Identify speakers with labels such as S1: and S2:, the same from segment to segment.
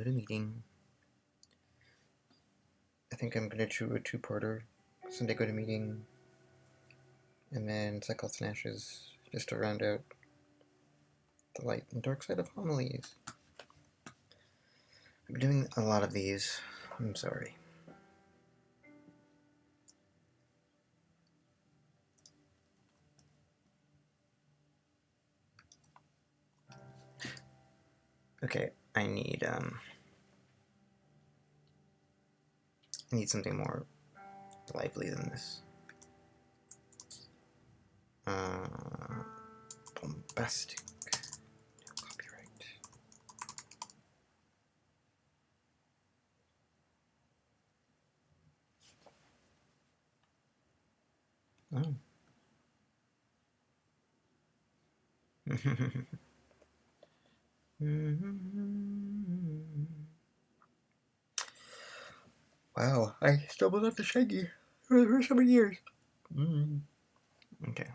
S1: to meeting. I think I'm gonna do a two-parter. Sunday go to meeting, and then Cyclops and Ashes, just to round out the light and dark side of homilies. I've been doing a lot of these. I'm sorry. Okay, I need something more lively than this. Bombastic. No copyright. Oh. Wow, I stumbled up to Shaggy for the first 7 years. Okay.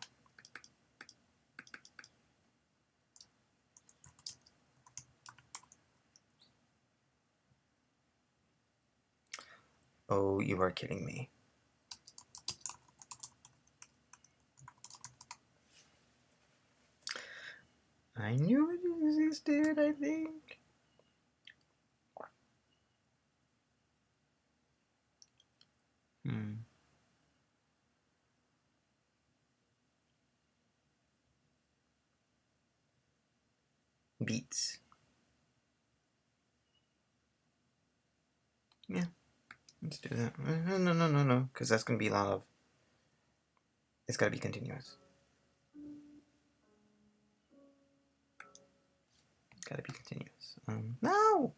S1: Oh, you are kidding me. I knew it existed, I think. Beats. Yeah, let's do that. No, because that's going to be a lot of... It's got to be continuous. It's got to be continuous. No!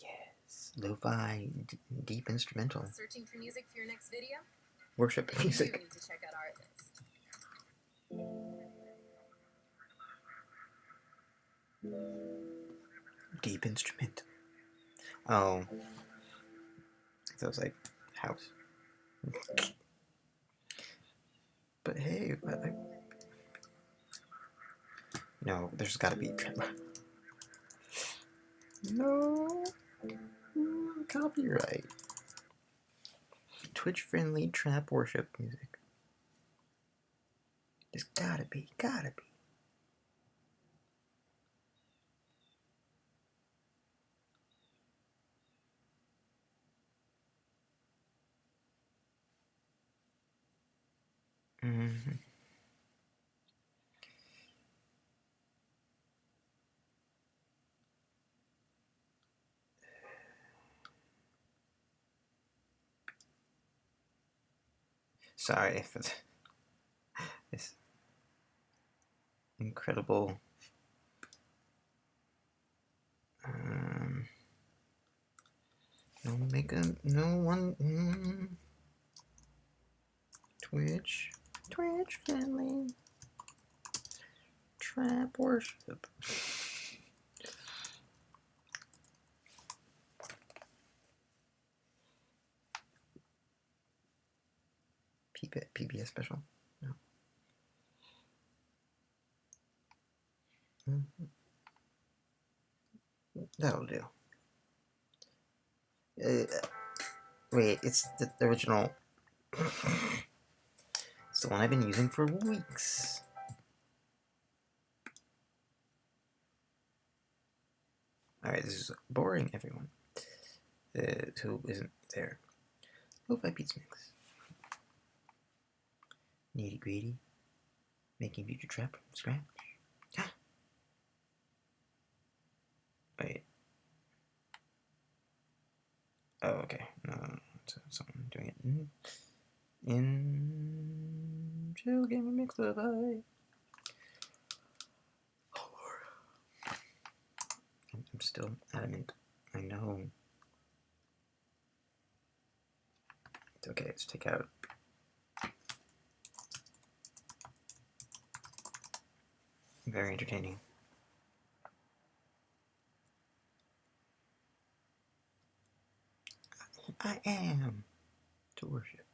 S1: Yes. Lo-fi, deep instrumental.
S2: Searching for music for your next video?
S1: Worship music.
S2: You need to check out our list.
S1: Deep instrument. Oh. So it's like house. But hey, no, there's gotta be... No. Copyright. Twitch-friendly trap worship music. There's gotta be. Sorry for this incredible no one Twitch friendly trap worship. PBS special. No. That'll do. Wait, it's the original. It's the one I've been using for weeks. Alright, this is boring, everyone. Who isn't there? Lo-fi beats mix. Nitty gritty. Making future trap from scratch. Wait. Oh, okay. No. It's someone doing it. In chill gaming mix lo-fi. Oh, Lord. I'm still adamant. I know. Okay, let's take out. Very entertaining. I am to worship.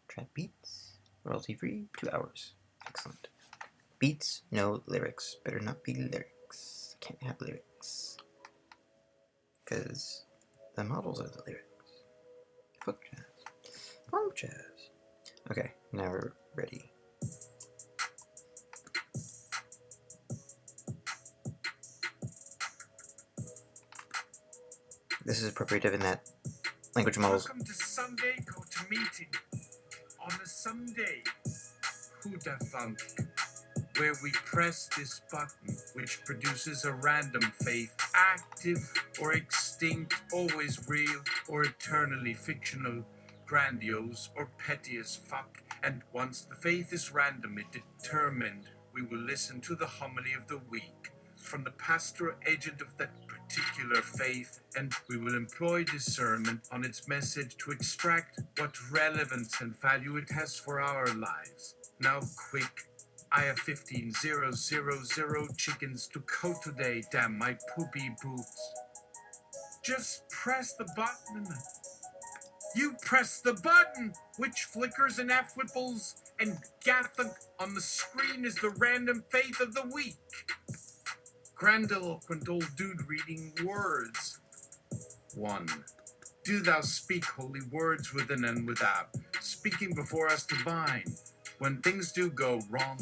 S1: Trap beats, royalty free, 2 hours. Excellent. Beats, no lyrics. Better not be lyrics. Can't have lyrics. Because the models are the lyrics. Folk jazz. Folk jazz. Okay, now we're ready. This is appropriative in that language models.
S3: Welcome to Sunday Go-To Meeting. On a Sunday, Huda Funk, where we press this button, which produces a random faith, active or extinct, always real or eternally fictional, grandiose or petty as fuck. And once the faith is randomly determined, we will listen to the homily of the week from the pastoral agent of that particular faith, and we will employ discernment on its message to extract what relevance and value it has for our lives. Now quick, I have 15,000 chickens to coat today, damn my poopy boots. Just press the button. You press the button, which flickers and F-whipples, and Gathunk on the screen is the random faith of the week. Grandiloquent old dude reading words. 1. Do thou speak holy words within and without, speaking before us divine, when things do go wrong.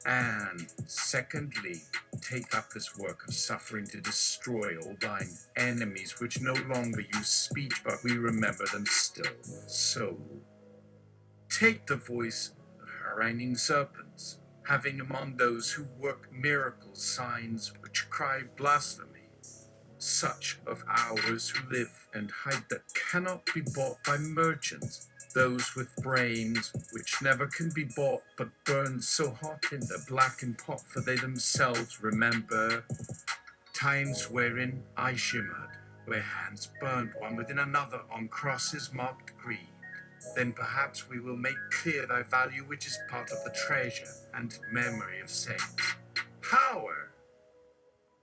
S3: And secondly, take up this work of suffering to destroy all thine enemies, which no longer use speech, but we remember them still. So, take the voice of haranguing serpents, having among those who work miracles signs which cry blasphemy, such of ours who live and hide that cannot be bought by merchants, those with brains which never can be bought but burn so hot in the blackened pot, for they themselves remember times wherein I shimmered, where hands burned one within another on crosses marked greed. Then perhaps we will make clear thy value, which is part of the treasure and memory of saints. Power!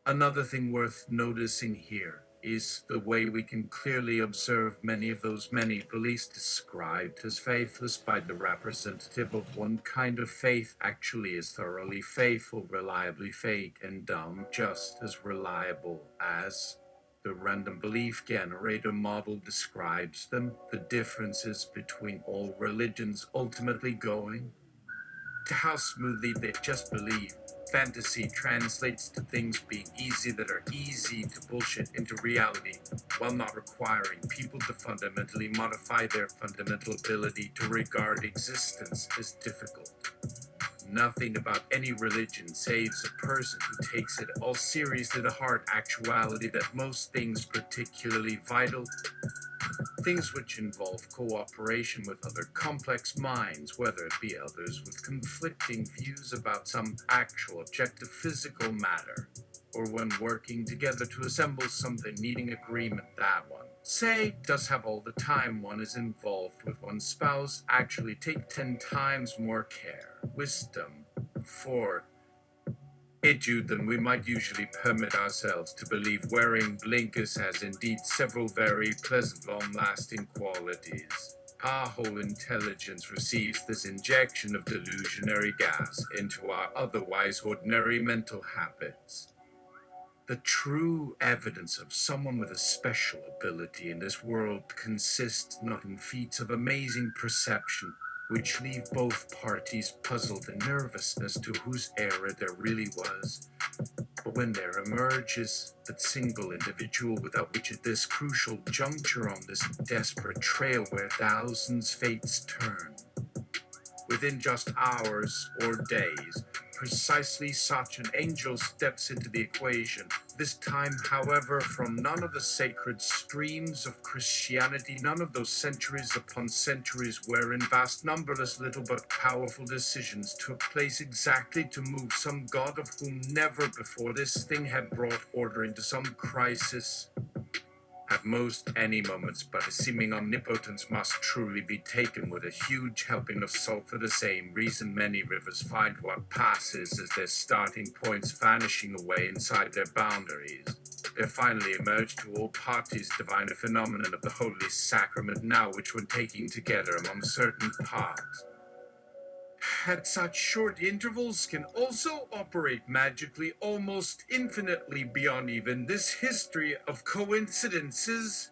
S3: Another thing worth noticing here is the way we can clearly observe many of those many beliefs described as faithless by the representative of one kind of faith actually is thoroughly faithful, reliably fake, and dumb, just as reliable as the random belief generator model describes them. The differences between all religions ultimately going to how smoothly they just believe. Fantasy translates to things being easy that are easy to bullshit into reality, while not requiring people to fundamentally modify their fundamental ability to regard existence as difficult. Nothing about any religion saves a person who takes it all seriously to heart actuality that most things particularly vital, things which involve cooperation with other complex minds, whether it be others with conflicting views about some actual objective physical matter, or when working together to assemble something needing agreement, that one, say, does have all the time one is involved with one's spouse, actually take 10 times more care, wisdom, for etude than we might usually permit ourselves to believe. Wearing blinkers has indeed several very pleasant long-lasting qualities. Our whole intelligence receives this injection of delusionary gas into our otherwise ordinary mental habits. The true evidence of someone with a special ability in this world consists not in feats of amazing perception, which leave both parties puzzled and nervous as to whose error there really was, but when there emerges that single individual without which at this crucial juncture on this desperate trail where thousands fates turn, within just hours or days, precisely such an angel steps into the equation, this time, however, from none of the sacred streams of Christianity, none of those centuries upon centuries wherein vast numberless little but powerful decisions took place exactly to move some god of whom never before this thing had brought order into some crisis. At most, any moments, but a seeming omnipotence must truly be taken with a huge helping of salt for the same reason many rivers find what passes as their starting points vanishing away inside their boundaries. There finally emerged to all parties divine a phenomenon of the holy sacrament now which when taking together among certain parts at such short intervals can also operate magically almost infinitely beyond even this history of coincidences,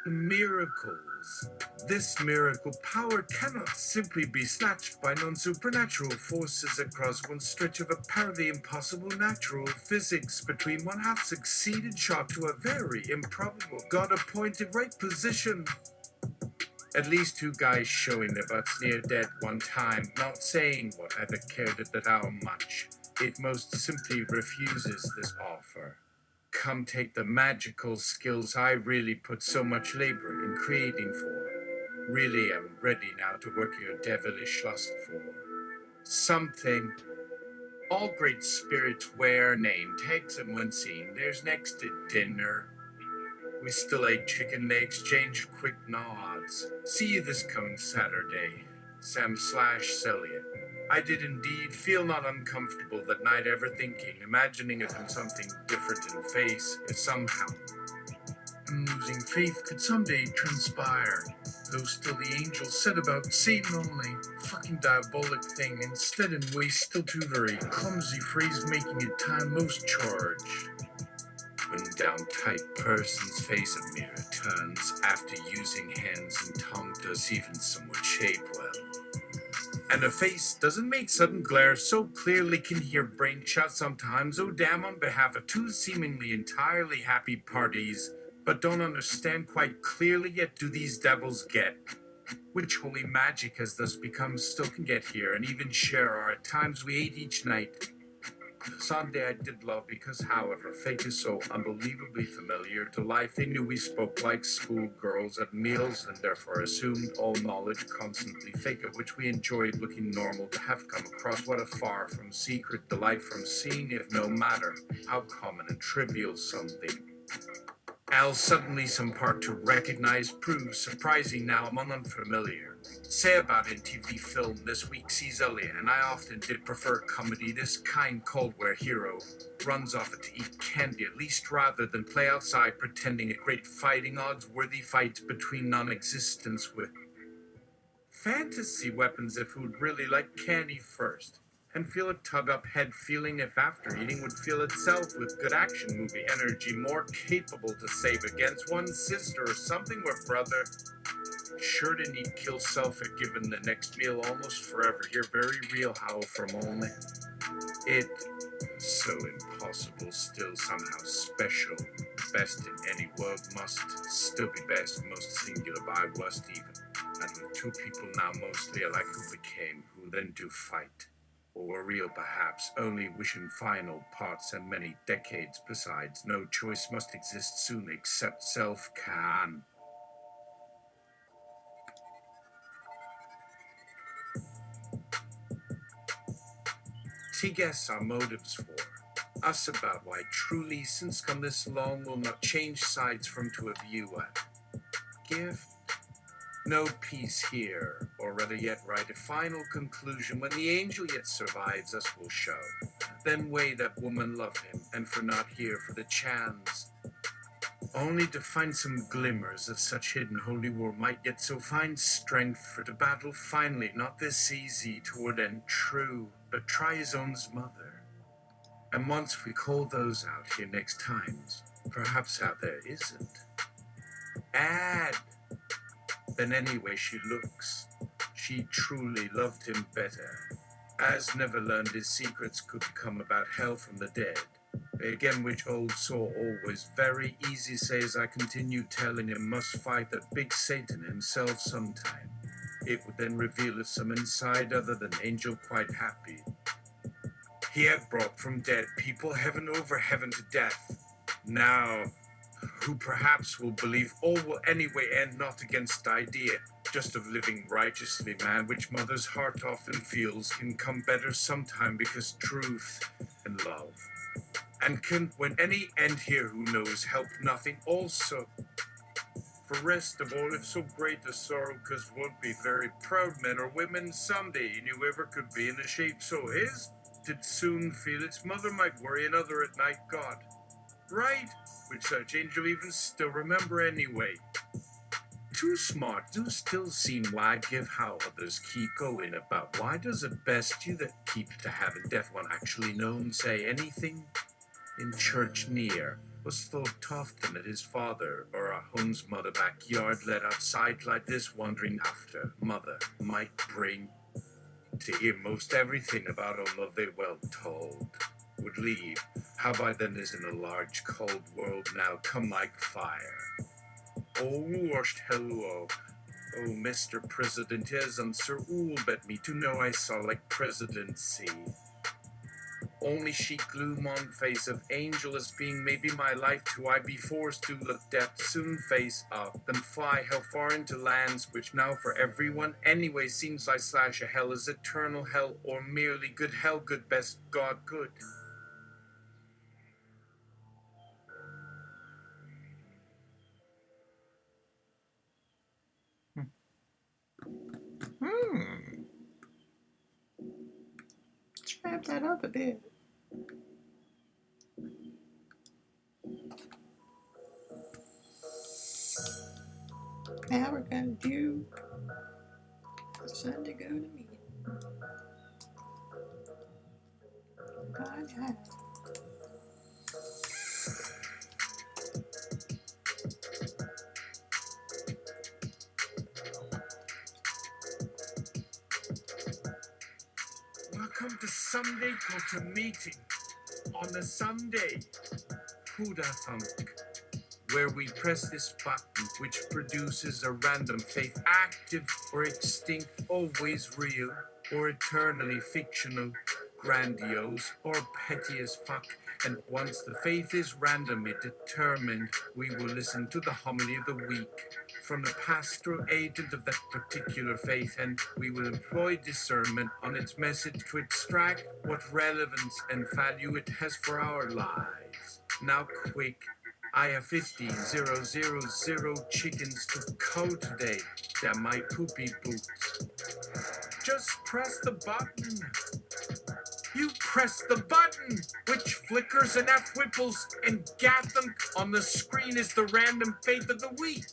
S3: miracles. This miracle power cannot simply be snatched by non-supernatural forces across one stretch of apparently impossible natural physics between one half-succeeded shot to a very improbable God-appointed right position. At least two guys showing their butts near dead one time, not saying whatever cared it that how much. It most simply refuses this offer. Come take the magical skills I really put so much labor in creating for. Really am ready now to work your devilish lust for. Something all great spirits wear name tags them when seen. There's next to dinner. We still ate chicken, they exchanged quick nods. See you this coming Saturday. Sam/Celia. I did indeed feel not uncomfortable that night ever thinking, imagining if in something different in face, if somehow losing faith could someday transpire. Though still the angels said about Satan only, fucking diabolic thing, instead in ways still too very clumsy phrase making it time most charged. When down-tight person's face a mirror turns after using hands and tongue does even somewhat shape well. And a face doesn't make sudden glare so clearly can hear brain shut sometimes, oh damn, on behalf of two seemingly entirely happy parties, but don't understand quite clearly yet do these devils get. Which holy magic has thus become still can get here and even share our at times we ate each night. Sunday I did love because, however, fate is so unbelievably familiar to life. They knew we spoke like schoolgirls at meals and therefore assumed all knowledge constantly fake, of which we enjoyed looking normal to have come across. What a far from secret delight from seeing, if no matter how common and trivial something. Al suddenly some part to recognize proves surprising now among unfamiliar. Say about in TV film this week sees Elliot, and I often did prefer comedy this kind called where hero runs off it to eat candy at least rather than play outside pretending a great fighting odds worthy fight between non-existence with fantasy weapons if who'd really like candy first. And feel a tug-up head feeling if after eating would feel itself with good action movie energy, more capable to save against one sister or something where brother sure to need kill self at given the next meal almost forever here very real how for a moment it so impossible still somehow special best in any world must still be best most singular by worst even and with two people now mostly alike who became who then do fight. Or real perhaps, only wishing final parts and many decades besides. No choice must exist soon except self can. To guess our motives for us about why truly since come this long will not change sides from to a view at gift. No peace here, or rather yet write a final conclusion when the angel yet survives us will show. Then way that woman love him, and for not here for the chance. Only to find some glimmers of such hidden holy war might yet so find strength for to battle finally, not this easy toward and true, but try his own mother. And once we call those out here next times, perhaps out there isn't. Add. Then anyway she looks, she truly loved him better, as never learned his secrets could come about hell from the dead. Again which old saw always very easy say as I continue telling him must fight that big Satan himself sometime. It would then reveal us some inside other than angel quite happy. He had brought from dead people heaven over heaven to death. Now who perhaps will believe all will anyway end not against idea, just of living righteously, man, which mother's heart often feels can come better sometime because truth and love. And can when any end here who knows help nothing also. for rest of all, if so great a sorrow, 'cause won't be very proud men or women someday he knew ever could be in a shape so his did soon feel its mother might worry another at night. God, right? Which such angel even still remember anyway. Too smart do still seem why give how others keep going about. Why does it best you that keep to having death one actually known say anything? In church near was thought often that his father or a home's mother backyard let outside like this wandering after mother might bring to hear most everything about a love they well told would leave. How by then is in a large cold world now come like fire. Oh, washed hello. Oh, Mr. President is and Sir Ool bet me to know I saw like presidency. Only she gloom on face of angel as being maybe my life to I be forced to look death soon face up, then fly hell far into lands which now for everyone anyway seems like slash a hell is eternal hell or merely good hell good best God good.
S1: Let's wrap that up a bit. Now we're gonna do the sun to go to meet. God have.
S3: Welcome to Sunday Culture Meeting on the Sunday Huda Thunk, where we press this button which produces a random faith, active or extinct, always real or eternally fictional, grandiose or petty as fuck. And once the faith is randomly determined, we will listen to the homily of the week from the pastoral agent of that particular faith, and we will employ discernment on its message to extract what relevance and value it has for our lives. Now quick, I have 50,000 chickens to cull today. Damn my poopy boots. Just press the button. You press the button, which flickers and F-whipples and Gatham on the screen is the random faith of the week.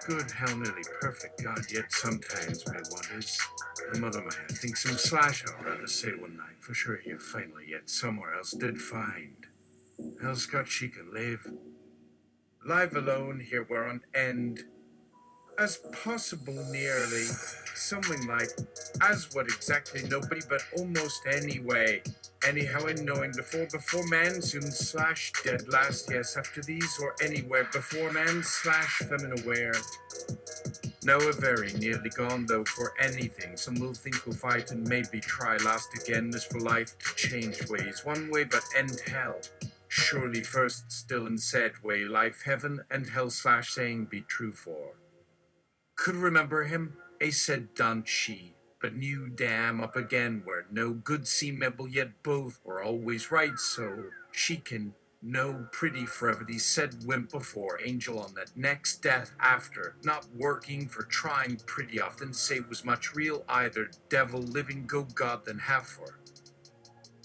S3: Good, hell, nearly perfect God, yet sometimes may what is. The mother might have think some slash, I'll rather say one night, for sure here finally yet somewhere else did find. Else God she can live. Live alone here where on end, as possible nearly, something like, as what exactly nobody but almost anyway. Anyhow in knowing before man soon slash dead last, yes, after these or anywhere, before man slash feminine aware. No, a very nearly gone though for anything. Some will think will fight and maybe try last again as for life to change ways. One way but end hell. Surely first still in said way, life heaven and hell slash saying be true for. Could remember him, a said done she, but knew damn up again where no good seemable yet both were always right, so she can know pretty forever the said wimp before angel on that next death after, not working for trying pretty often say was much real either devil living go God than have for.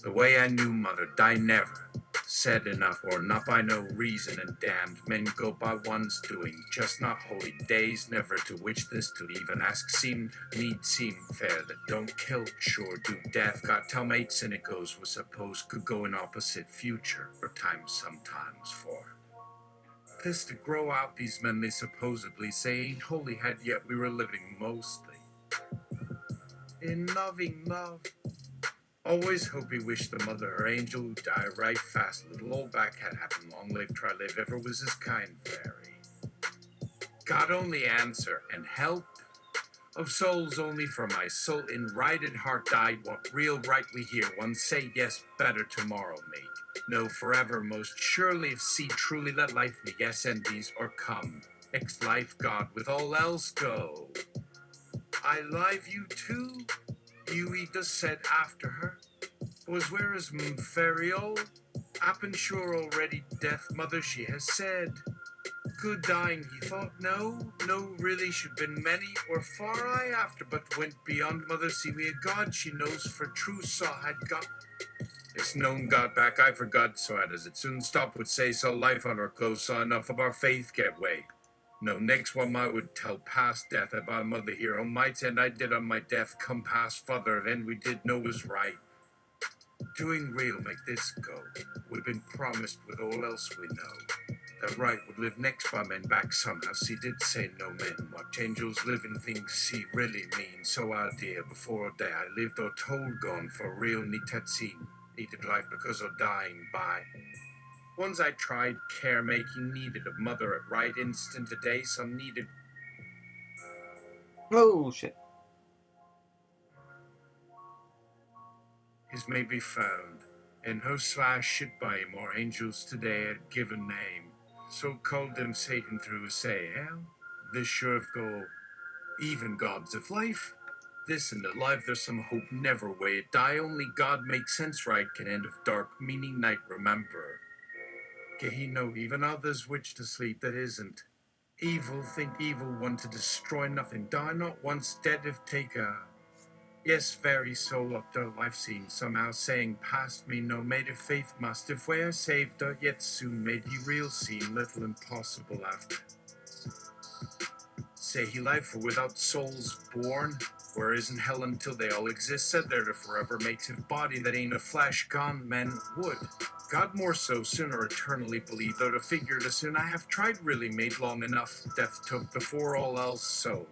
S3: The way I knew mother die never. Said enough or not by no reason and damned men go by one's doing just not holy days never to which this to even ask seem need seem fair that don't kill sure do death got tell mates and it goes was supposed could go in opposite future or time sometimes for this to grow out these men they supposedly say ain't holy had yet we were living mostly in loving love. Always hope he wished the mother or angel who die right fast. Little old back had happened long live, try live, ever was his kind fairy. God only answer and help of souls only for my soul in righted heart died. What real right we hear one say yes better tomorrow mate. No forever most surely if see truly let life be yes and these or come. Ex life God with all else go. I live you too. Ueda said after her, was where is Mferiol? Appen sure already death mother she has said. good dying, he thought. No, really should been many, or far I after, but went beyond mother, see me a God, she knows for true saw had got. It's known got back, I forgot, so had as it soon stopped would say, saw life on our clothes, saw enough of our faith get way. No, next one I would tell past death about mother here, on might and I did on my death come past father, and we did know was right. Doing real make this go. We've been promised with all else we know. That right would live next by men back somehow. See, did say no men. What angels living things see really mean. So our dear, before a day I lived or told gone for real need had seen. Needed life because of dying by. Ones I tried care making needed of mother at right instant a day. Some needed.
S1: Oh, shit.
S3: His may be found. In her slash shit by him, or angels today had given name. So called them Satan through a say, hell, this sure of go, even gods of life. This and the life there's some hope never way it die, only God makes sense right can end of dark, meaning night remember. Can he know even others which to sleep that isn't? Evil think evil one to destroy nothing, die not once dead if take a. Yes, very soul up their life seems somehow saying past me no made of faith must if we are saved yet soon made he real seem little impossible after. Say he life for without souls born, where isn't hell until they all exist, said there to forever mative body that ain't a flesh gone men would. God more so sooner eternally believe, though to figure to soon I have tried really made long enough death took before all else so.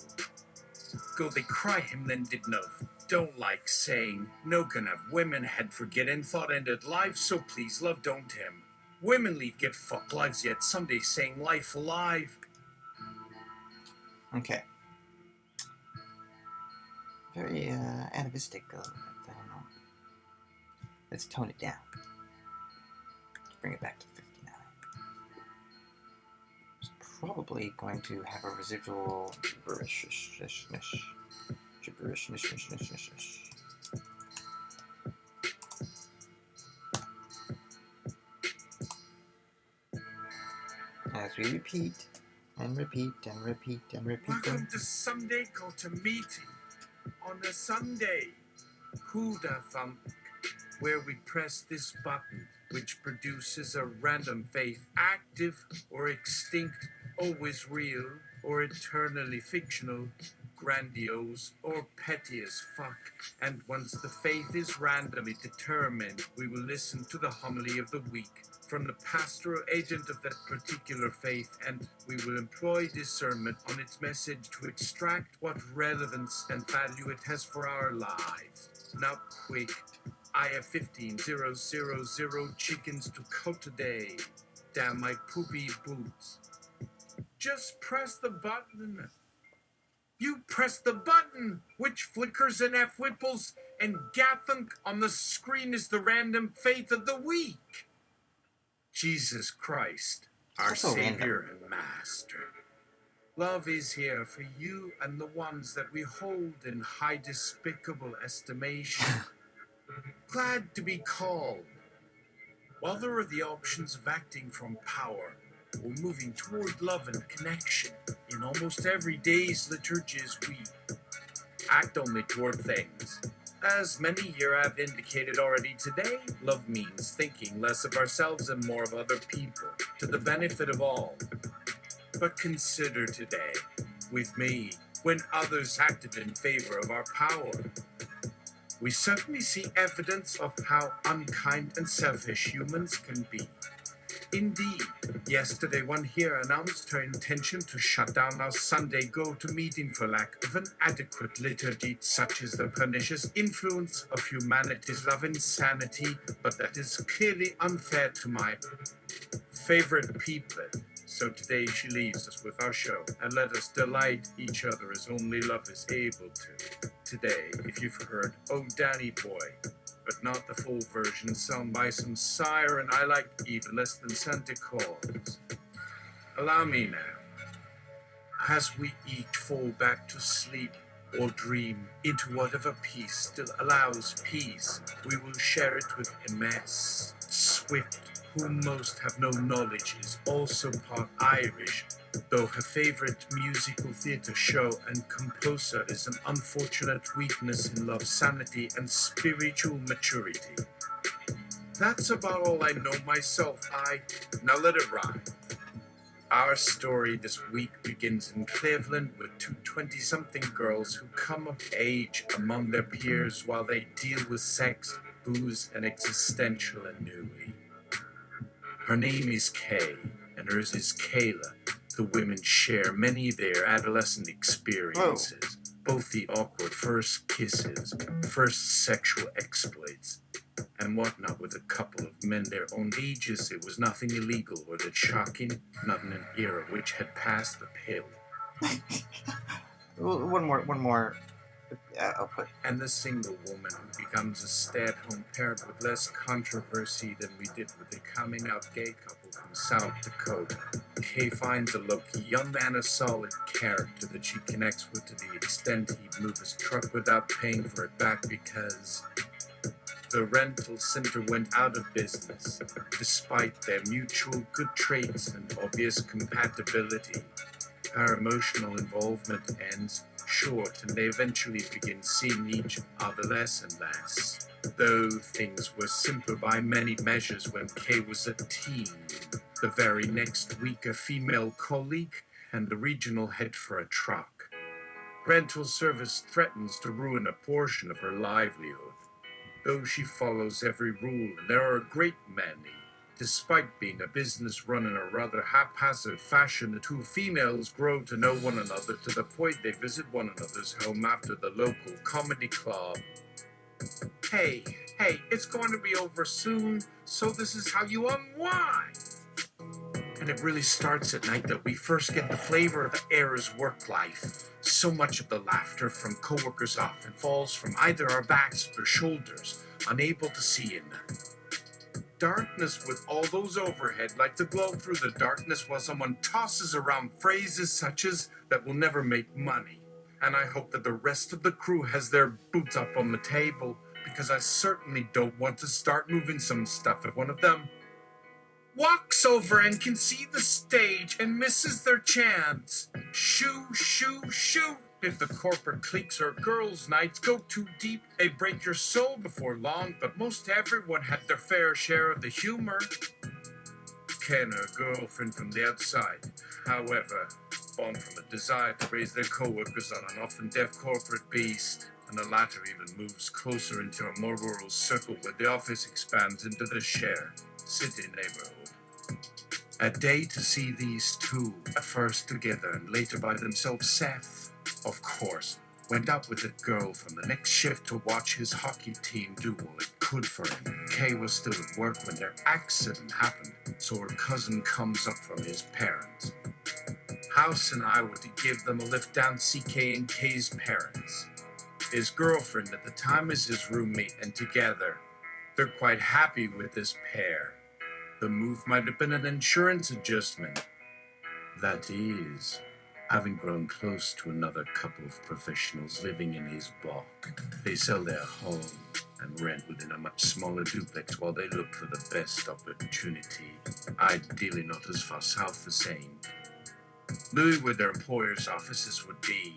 S3: Go they cry him then did know. Don't like saying, no can have women had forgetting thought ended life, so please love don't him. Women leave get fuck lives yet someday saying life alive.
S1: Okay. Very atavistic. I don't know. Let's tone it down. Bring it back to 59. It's probably going to have a residual gibberishness. As we repeat and repeat and repeat and repeat.
S3: Welcome to Sunday go to meeting on a Sunday. Who'd have thunk? Where we press this button, which produces a random faith, active or extinct, always real or eternally fictional, grandiose or petty as fuck. And once the faith is randomly determined, we will listen to the homily of the week from the pastoral agent of that particular faith, and we will employ discernment on its message to extract what relevance and value it has for our lives. Now quick, I have 15,000 chickens to cook today. Damn my poopy boots. Just press the button. You press the button, which flickers and F-whipples, and gathunk on the screen is the random faith of the week. Jesus Christ, our
S1: Also
S3: Savior and Master. Love is here for you and the ones that we hold in high despicable estimation. Glad to be called. While there are the options of acting from power, or moving toward love and connection, in almost every day's liturgies we act only toward things. As many here have indicated already today, love means thinking less of ourselves and more of other people, to the benefit of all. But consider today, with me, when others acted in favor of our power. We certainly see evidence of how unkind and selfish humans can be. Indeed, yesterday one here announced her intention to shut down our Sunday go-to meeting for lack of an adequate liturgy, such as the pernicious influence of humanity's love insanity, but that is clearly unfair to my favorite people. So today she leaves us with our show, and let us delight each other as only love is able to. Today, if you've heard Oh Danny Boy, but not the full version sung by some siren I like even less than Santa Claus. Allow me now, as we each fall back to sleep or dream into whatever peace still allows peace, we will share it with Emes, Swift, whom most have no knowledge is also part Irish, though her favorite musical theatre show and composer is an unfortunate weakness in love, sanity, and spiritual maturity. That's about all I know myself. Now let it ride. Our story this week begins in Cleveland with two 20-something girls who come of age among their peers while they deal with sex, booze, and existential ennui. Her name is Kay, and hers is Kayla. The women share many of their adolescent experiences, both the awkward first kisses, first sexual exploits, and whatnot with a couple of men their own ages. It was nothing illegal or that shocking, not in an era which had passed the pale.
S1: One more output.
S3: And the single woman who becomes a stay-at-home parent with less controversy than we did with the coming-out gay couple from South Dakota. Kay finds a low-key young man, a solid character that she connects with to the extent he'd move his truck without paying for it back because the rental center went out of business. Despite their mutual good traits and obvious compatibility, our emotional involvement ends short, and they eventually begin seeing each other less and less. Though things were simpler by many measures when Kay was a teen. The very next week, a female colleague and the regional head for a truck rental service threatens to ruin a portion of her livelihood. Though she follows every rule, and there are a great many, despite being a business run in a rather haphazard fashion, the two females grow to know one another to the point they visit one another's home after the local comedy club. Hey, it's going to be over soon, so this is how you unwind. And it really starts at night that we first get the flavor of the era's work life. So much of the laughter from coworkers often falls from either our backs or shoulders, unable to see in them. Darkness with all those overhead like to glow through the darkness while someone tosses around phrases such as that will never make money. And I hope that the rest of the crew has their boots up on the table, because I certainly don't want to start moving some stuff if one of them walks over and can see the stage and misses their chance. Shoo, shoo, shoo. If the corporate cliques or girls' nights go too deep, they break your soul before long, but most everyone had their fair share of the humor. Ken, her girlfriend from the outside, however, born from a desire to raise their co-workers on an often deaf corporate beast, and the latter even moves closer into a more rural circle where the office expands into the shared city neighborhood. A day to see these two, at first together and later by themselves. Seth, of course, went out with a girl from the next shift to watch his hockey team do all it could for him. Kay was still at work when their accident happened, so her cousin comes up from his parents' house, and I were to give them a lift down, see Kay and Kay's parents. His girlfriend at the time is his roommate, and together, they're quite happy with this pair. The move might have been an insurance adjustment. That is, having grown close to another couple of professionals living in his block, they sell their home and rent within a much smaller duplex while they look for the best opportunity, ideally not as far south as Saint Louis where their employers' offices would be.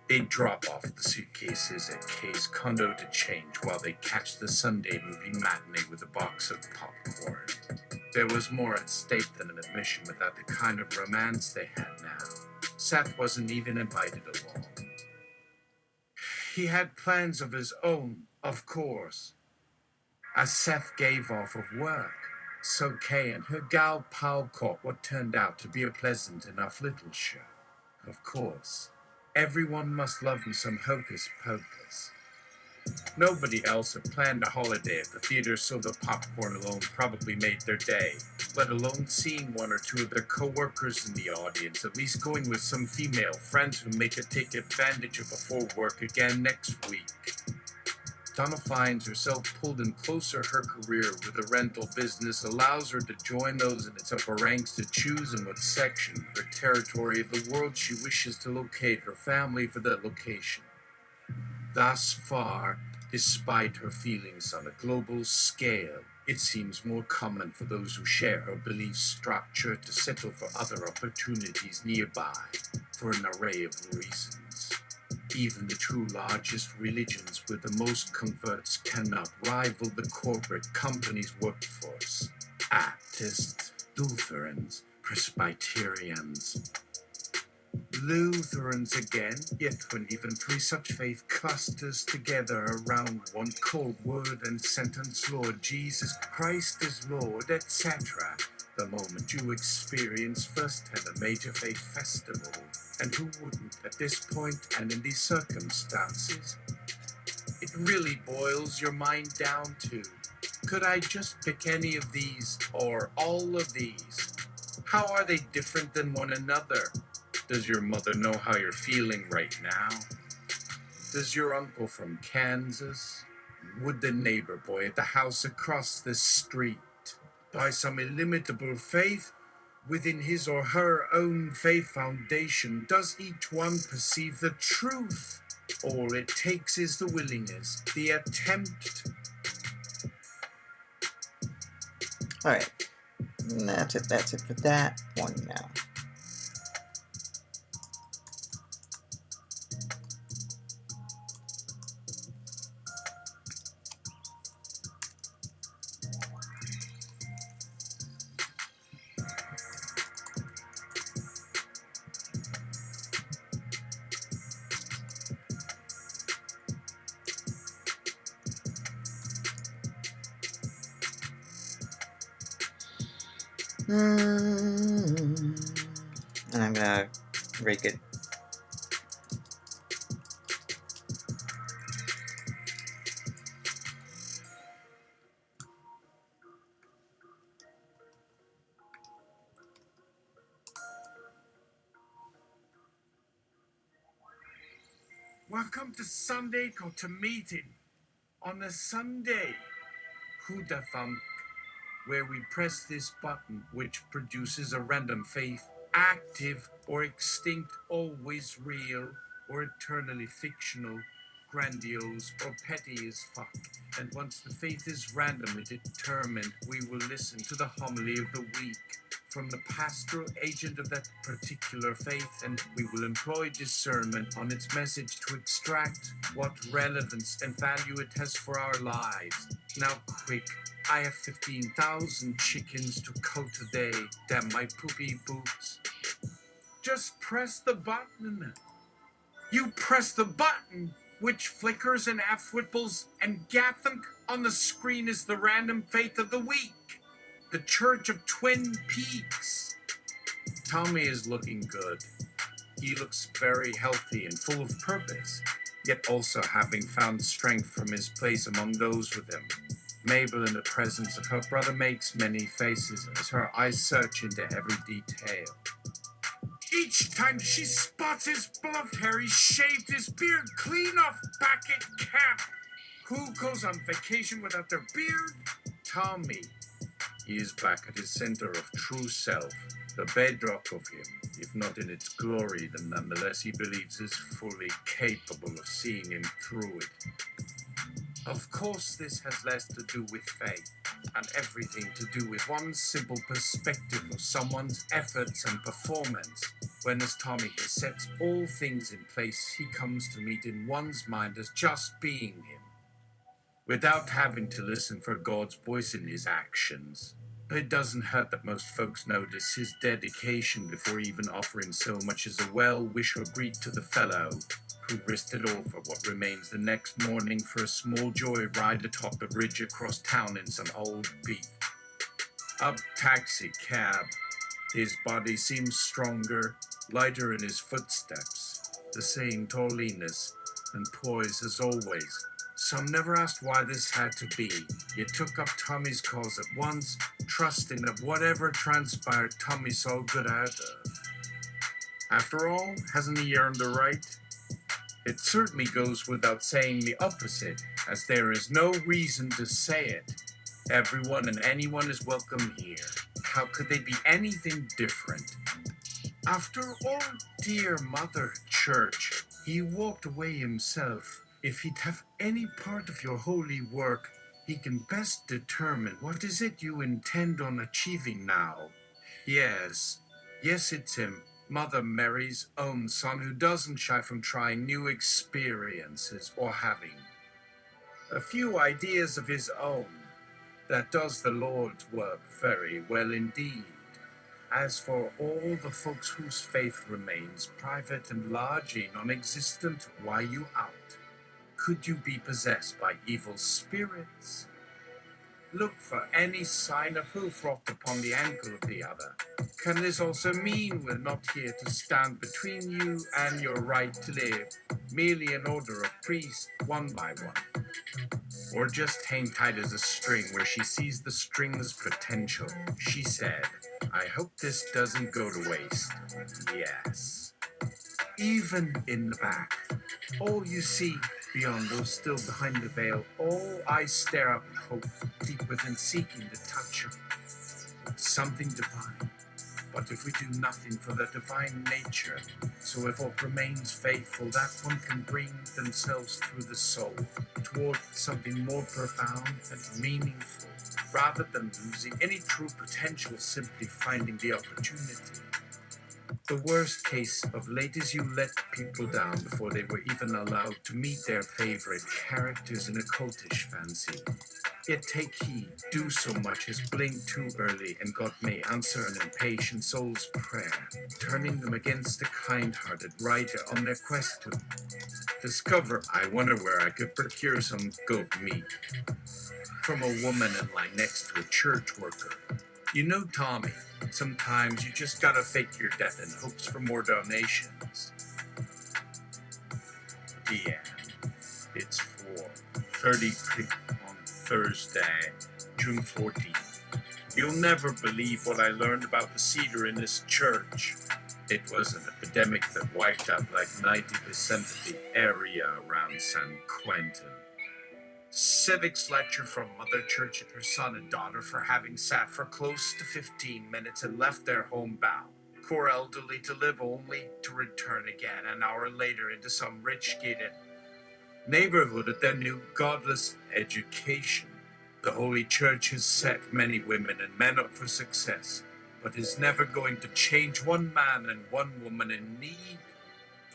S3: They drop off the suitcases at Kay's condo to change while they catch the Sunday movie matinee with a box of popcorn. There was more at stake than an admission without the kind of romance they had now. Seth wasn't even invited along. He had plans of his own, of course. As Seth gave off of work, so Kay and her gal pal caught what turned out to be a pleasant enough little show. Of course, everyone must love him some hocus pocus. Nobody else had planned a holiday at the theater, so the popcorn alone probably made their day, let alone seeing one or two of their co-workers in the audience, at least going with some female friends who may take advantage of before work again next week. Donna finds herself pulled in closer. Her career with a rental business allows her to join those in its upper ranks to choose in what section or territory of the world she wishes to locate her family for that location. Thus far, despite her feelings on a global scale, It seems more common for those who share her belief structure to settle for other opportunities nearby, for an array of reasons. Even the two largest religions with the most converts cannot rival the corporate company's workforce. Baptists, Lutherans, Presbyterians. Lutherans again, yet when even three such faith clusters together around one cold word and sentence, Lord Jesus Christ is Lord, etc., the moment you experience firsthand a major faith festival. And who wouldn't at this point and in these circumstances? It really boils your mind down to, could I just pick any of these or all of these? How are they different than one another? Does your mother know how you're feeling right now? Does your uncle from Kansas? Would the neighbor boy at the house across the street, by some illimitable faith within his or her own faith foundation, does each one perceive the truth? All it takes is the willingness, the attempt.
S1: Alright. That's it for that one now. And I'm gonna rake it.
S3: Welcome to Sunday Go to Meeting on a Sunday. Who'd have thunk, where we press this button which produces a random faith, active or extinct, always real or eternally fictional, grandiose or petty as fuck. And once the faith is randomly determined, we will listen to the homily of the week from the pastoral agent of that particular faith, and we will employ discernment on its message to extract what relevance and value it has for our lives. Now quick, I have 15,000 chickens to coat today. Damn my poopy boots. Just press the button. You press the button, which flickers and aftwipples and gathunk. On the screen is the random faith of the week. The Church of Twin Peaks. Tommy is looking good. He looks very healthy and full of purpose, yet also having found strength from his place among those with him. Mabel, in the presence of her brother, makes many faces as her eyes search into every detail. Each time she spots his beloved hair, he's shaved his beard clean off back at camp. Who goes on vacation without their beard? Tommy. He is back at his center of true self, the bedrock of him. If not in its glory, then nonetheless he believes is fully capable of seeing him through it. Of course, this has less to do with faith and everything to do with one simple perspective of someone's efforts and performance. When, as Tommy sets all things in place, he comes to meet in one's mind as just being him, without having to listen for God's voice in his actions. It doesn't hurt that most folks notice his dedication before even offering so much as a well-wish or greet to the fellow who risked it all for what remains the next morning for a small joyride atop the bridge across town in some old beat. Up taxi cab. His body seems stronger, lighter in his footsteps, the same talliness and poise as always. Some never asked why this had to be, yet took up Tommy's cause at once, trusting that whatever transpired Tommy saw good out of. After all, hasn't he earned the right? It certainly goes without saying the opposite, as there is no reason to say it. Everyone and anyone is welcome here. How could they be anything different? After all, dear Mother Church, he walked away himself. If he'd have any part of your holy work, he can best determine what is it you intend on achieving now. Yes, it's him, Mother Mary's own son, who doesn't shy from trying new experiences or having a few ideas of his own. That does the Lord's work very well indeed. As for all the folks whose faith remains private and largely non-existent, why you out? Could you be possessed by evil spirits? Look for any sign of hoof wrought upon the ankle of the other. Can this also mean we're not here to stand between you and your right to live, merely an order of priests, one by one? Or just hang tight as a string where she sees the string's potential? She said, I hope this doesn't go to waste. Yes. Even in the back, all you see beyond those still behind the veil, all I stare up and hope deep within, seeking the touch of something divine. But if we do nothing for the divine nature, so if aught remains faithful, that one can bring themselves through the soul toward something more profound and meaningful, rather than losing any true potential, simply finding the opportunity. The worst case of late is you let people down before they were even allowed to meet their favorite characters in a cultish fancy. Yet take heed, do so much as blink too early, and God may answer an impatient soul's prayer, turning them against a kind-hearted writer on their quest to discover. I wonder where I could procure some goat meat from a woman in line next to a church worker. You know, Tommy, sometimes you just gotta fake your death in hopes for more donations. Deanne, it's 4:30 on Thursday, June 14th. You'll never believe what I learned about the cedar in this church. It was an epidemic that wiped out like 90% of the area around San Quentin. Civics lecture from Mother Church and her son and daughter for having sat for close to 15 minutes and left their home bound. Poor elderly to live only to return again an hour later into some rich gated neighborhood at their new godless education. The Holy Church has set many women and men up for success, but is never going to change one man and one woman in need.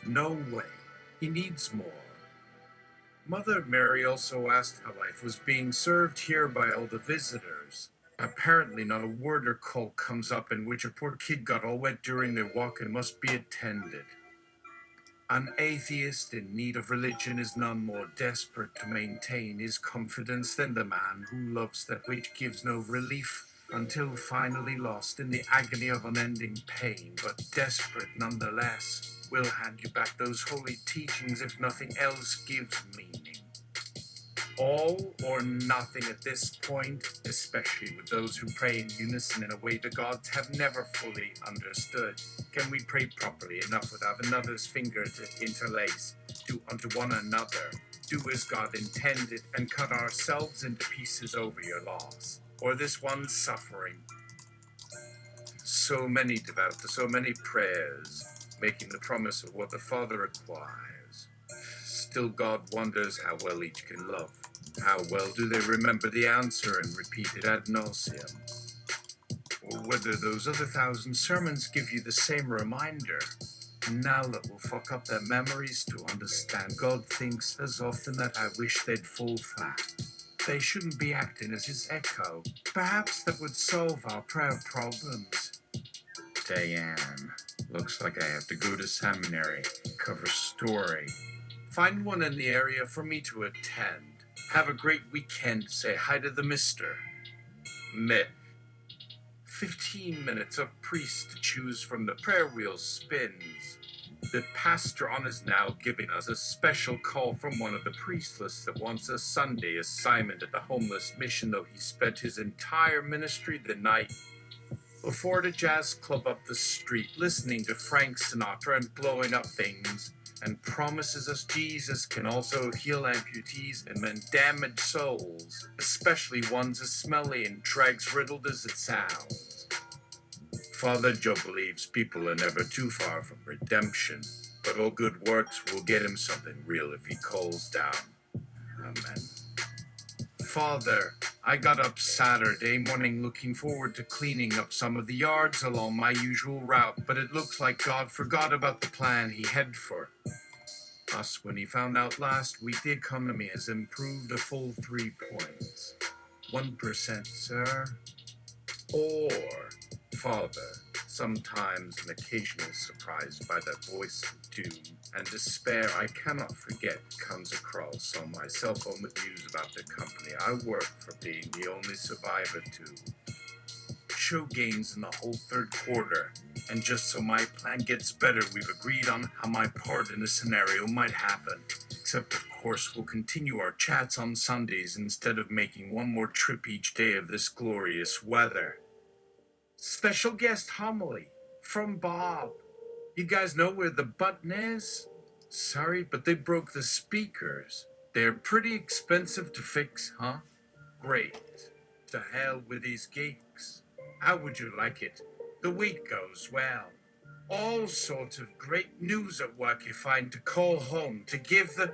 S3: No way. He needs more. Mother Mary also asked how life was being served here by all the visitors. Apparently not a word or call comes up in which a poor kid got all wet during their walk and must be attended. An atheist in need of religion is none more desperate to maintain his confidence than the man who loves that which gives no relief until finally lost in the agony of unending pain, but desperate nonetheless, will hand you back those holy teachings if nothing else gives meaning. All or nothing at this point, especially with those who pray in unison in a way the gods have never fully understood. Can we pray properly enough without another's finger to interlace? Do unto one another, do as God intended, and cut ourselves into pieces over your loss, or this one suffering. So many devout, so many prayers, making the promise of what the Father requires. Still God wonders how well each can love. How well do they remember the answer and repeat it ad nauseum? Or whether those other 1,000 sermons give you the same reminder. Now that will fuck up their memories to understand. God thinks as often that I wish they'd fall flat. They shouldn't be acting as his echo. Perhaps that would solve our prayer problems. Diane, looks like I have to go to seminary, cover story. Find one in the area for me to attend. Have a great weekend. Say hi to the mister. Mitt. 15 minutes of priest to choose from, the prayer wheel spins. The pastor on is now giving us a special call from one of the priestless that wants a Sunday assignment at the homeless mission, though he spent his entire ministry the night before the jazz club up the street, listening to Frank Sinatra and blowing up things, and promises us Jesus can also heal amputees and mend damaged souls, especially ones as smelly and dregs-riddled as it sounds. Father Joe believes people are never too far from redemption, but all good works will get him something real if he calls down. Amen. Father, I got up Saturday morning looking forward to cleaning up some of the yards along my usual route, but it looks like God forgot about the plan he had for us when he found out last week the economy has improved a full 3 points. 1%, sir. Or, Father, sometimes an occasional surprise by that voice of doom and despair I cannot forget comes across on my cell phone with news about the company I work for being the only survivor to show gains in the whole third quarter. And just so my plan gets better, we've agreed on how my part in the scenario might happen. Except, of course, we'll continue our chats on Sundays instead of making one more trip each day of this glorious weather. Special guest homily from Bob. You guys know where the button is? Sorry, but they broke the speakers. They're pretty expensive to fix, huh? Great. To hell with these geeks. How would you like it? The week goes well. All sorts of great news at work you find to call home to give the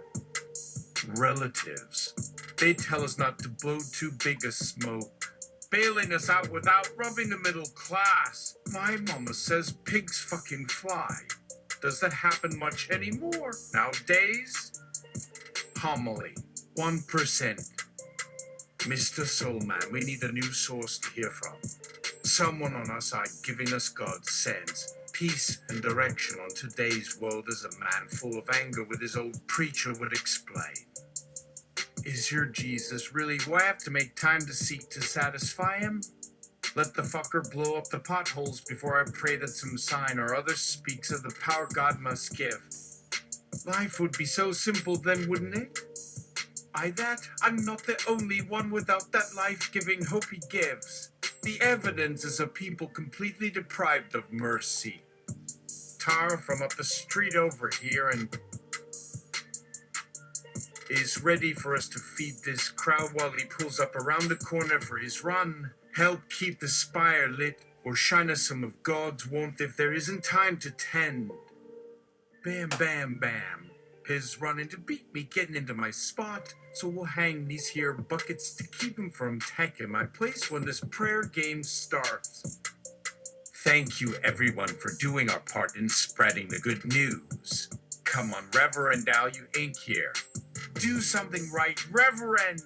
S3: relatives. They tell us not to blow too big a smoke, bailing us out without robbing the middle class. My mama says pigs fucking fly. Does that happen much anymore nowadays? Homily, 1%. Mr. Soulman, we need a new source to hear from. Someone on our side giving us God's sense, peace, and direction on today's world as a man full of anger with his old preacher would explain. Is your Jesus really who I have to make time to seek to satisfy him? Let the fucker blow up the potholes before I pray that some sign or other speaks of the power God must give. Life would be so simple then, wouldn't it? I'm not the only one without that life-giving hope he gives. The evidence is a people completely deprived of mercy. Tara from up the street over here and is ready for us to feed this crowd while he pulls up around the corner for his run. Help keep the spire lit or shine us some of God's warmth if there isn't time to tend. Bam, bam, bam. His running to beat me getting into my spot, so we'll hang these here buckets to keep him from taking my place when this prayer game starts. Thank you everyone for doing our part in spreading the good news. Come on, Reverend Al, you ain't here. Do something right, Reverend!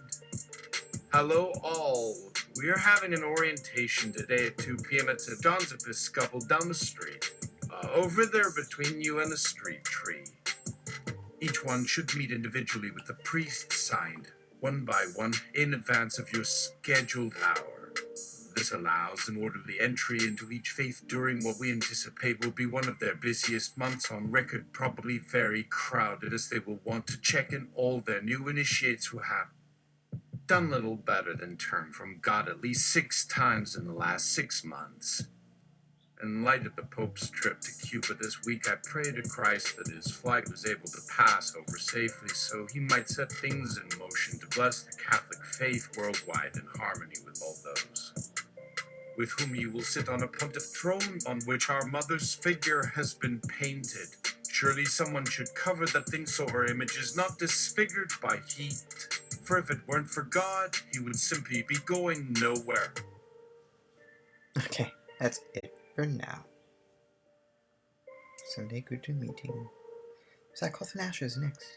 S3: Hello all. We are having an orientation today at 2 p.m. at St. John's Episcopal down the street. Over there between you and the street tree. Each one should meet individually with the priest signed, one by one, in advance of your scheduled hour. This allows an orderly entry into each faith during what we anticipate will be one of their busiest months on record, probably very crowded, as they will want to check in all their new initiates who have done little better than turn from God at least 6 times in the last 6 months. In light of the Pope's trip to Cuba this week, I pray to Christ that his flight was able to pass over safely so he might set things in motion to bless the Catholic faith worldwide in harmony with all those with whom you will sit on a pontiff throne on which our mother's figure has been painted. Surely someone should cover that thing so her image is not disfigured by heat. For if it weren't for God, he would simply be going nowhere.
S1: Okay, that's it for now. Sunday Good Meeting. Sackcloth and Ashes next.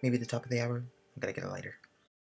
S1: Maybe the top of the hour. I gotta get a lighter.